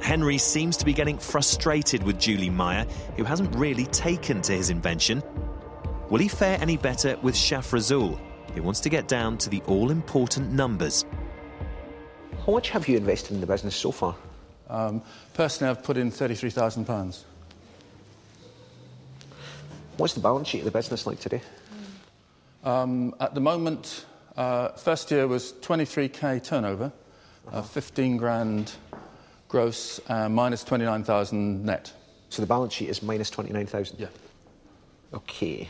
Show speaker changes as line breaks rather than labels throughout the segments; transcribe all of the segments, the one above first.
Henry seems to be getting frustrated with Julie Meyer, who hasn't really taken to his invention. Will he fare any better with Shaf Rasul, who wants to get down to the all-important numbers?
How much have you invested in the business so far?
Personally, I've put in £33,000.
What's the balance sheet of the business like today?
At the moment, first year was 23k turnover, 15 grand gross, minus 29,000 net.
So the balance sheet is minus 29,000?
Yeah.
OK.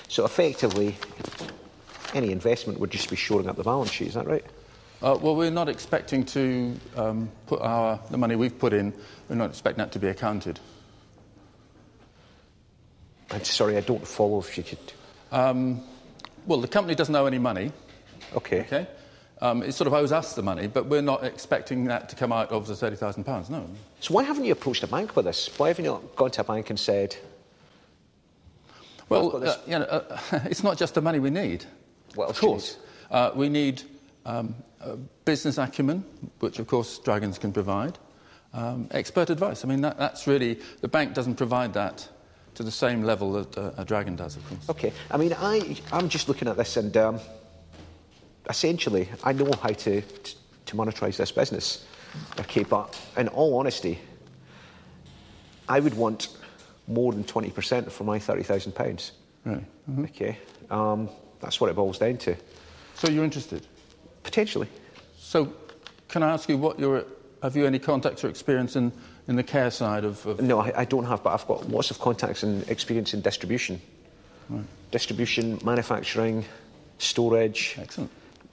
So effectively, any investment would just be shoring up the balance sheet, is that right?
Well, we're not expecting to put the money we've put in, we're not expecting that to be accounted.
I'm sorry, I don't follow if you could...
Well, the company doesn't owe any money.
OK.
OK? It sort of owes us the money, but we're not expecting that to come out of the £30,000, no.
So why haven't you approached a bank with this? Why haven't you not gone to a bank and said...
Well, it's not just the money we need.
What else
of course. We need business acumen, which, of course, Dragons can provide. Expert advice. I mean, that's really... The bank doesn't provide that to the same level that a Dragon does, of course. OK. I
mean, I'm just looking at this and... essentially, I know how to monetize this business. OK, but in all honesty, I would want more than 20% for my £30,000.
Right. Mm-hmm.
OK. That's what it boils down to.
So you're interested?
Potentially.
So can I ask you have you any contacts or experience in the care side of...
No, I don't have, but I've got lots of contacts and experience in distribution.
Right.
Distribution, manufacturing, storage...
Excellent.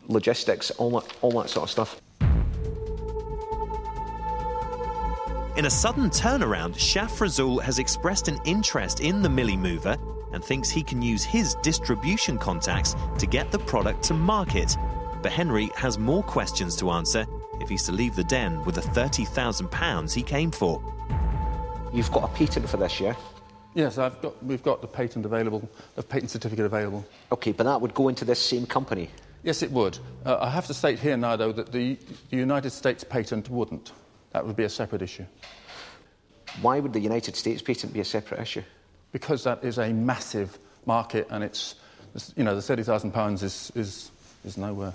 Logistics, all that sort of stuff.
In a sudden turnaround, Shaf Rasul has expressed an interest in the Mille-Mova and thinks he can use his distribution contacts to get the product to market. But Henry has more questions to answer if he's to leave the den with the £30,000 he came for.
You've got a patent for this, yeah?
Yes, we've got the patent available, the patent certificate available.
OK, but that would go into this same company?
Yes, it would. I have to state here now, though, that the United States patent wouldn't. That would be a separate issue.
Why would the United States patent be a separate issue?
Because that is a massive market, and it's, you know, the £30,000 is nowhere.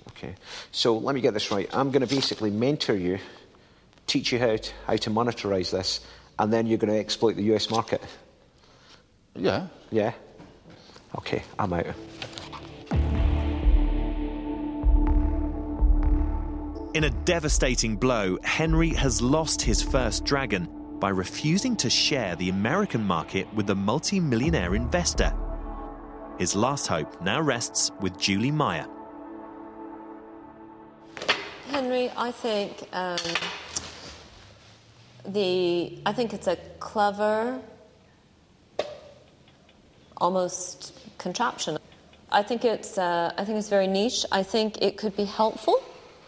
OK. So let me get this right. I'm going to basically mentor you, teach you how to monetize this, and then you're going to exploit the US market?
Yeah.
Yeah? OK, I'm out.
In a devastating blow, Henry has lost his first Dragon by refusing to share the American market with the multi-millionaire investor. His last hope now rests with Julie Meyer.
Henry, I think it's a clever, almost contraption. I think it's very niche. I think it could be helpful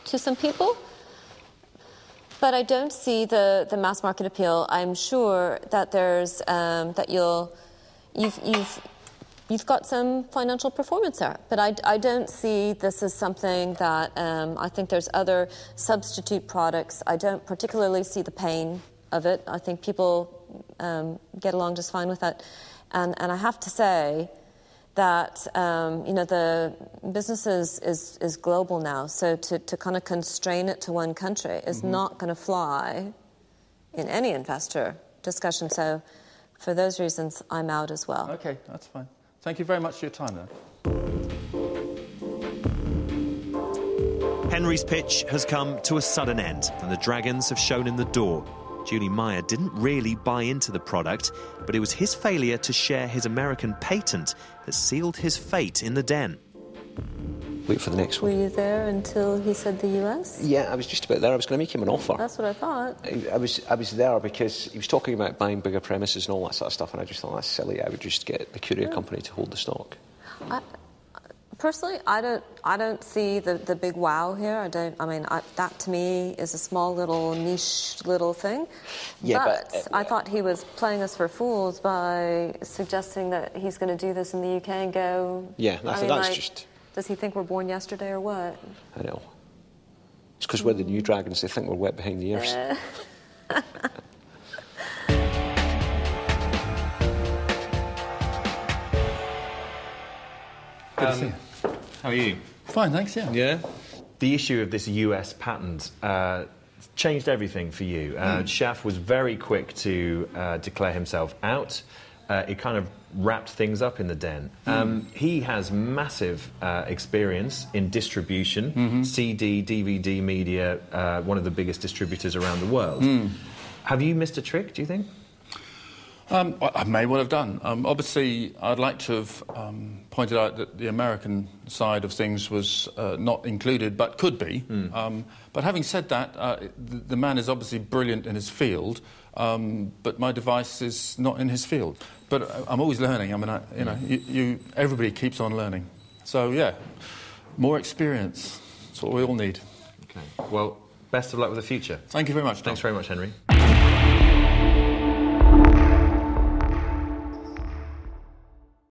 to some people, but I don't see the mass market appeal. I'm sure that there's you've got some financial performance there, but I don't see this as something that I think there's other substitute products. I don't particularly see the pain of it. I think people get along just fine with it, and I have to say that the business is global now, so to kind of constrain it to one country is not going to fly in any investor discussion. So for those reasons, I'm out as well.
OK, that's fine. Thank you very much for your time, then.
Henry's pitch has come to a sudden end, and the Dragons have shown him the door. Julie Meyer didn't really buy into the product, but it was his failure to share his American patent that sealed his fate in the den.
Wait for the next one.
Were you there until he said the US?
Yeah, I was just about there. I was going to make him an offer.
That's what I thought.
I was there because he was talking about buying bigger premises and all that sort of stuff, and I just thought, that's silly. I would just get the courier company to hold the stock.
Personally, I don't see the big wow here. That to me is a small little niche little thing.
Yeah,
but I thought he was playing us for fools by suggesting that he's going to do this in the UK and go.
Yeah, that's just.
Does he think we're born yesterday or what?
I know. It's because we're the new dragons. They think we're wet behind the ears.
Good to see you.
How are you?
Fine, thanks, yeah.
Yeah? The issue of this US patent changed everything for you. Shaf was very quick to declare himself out. It kind of wrapped things up in the den. He has massive experience in distribution, CD, DVD, media, one of the biggest distributors around the world. Have you missed a trick, do you think?
I may well have done. Obviously, I'd like to have pointed out that the American side of things was not included, but could be. But having said that, the man is obviously brilliant in his field, but my device is not in his field. But I'm always learning. I mean, everybody keeps on learning. So, yeah, more experience. That's what we all need.
Okay. Well, best of luck with the future.
Thank you very much, Tom.
Thanks very much, Henry.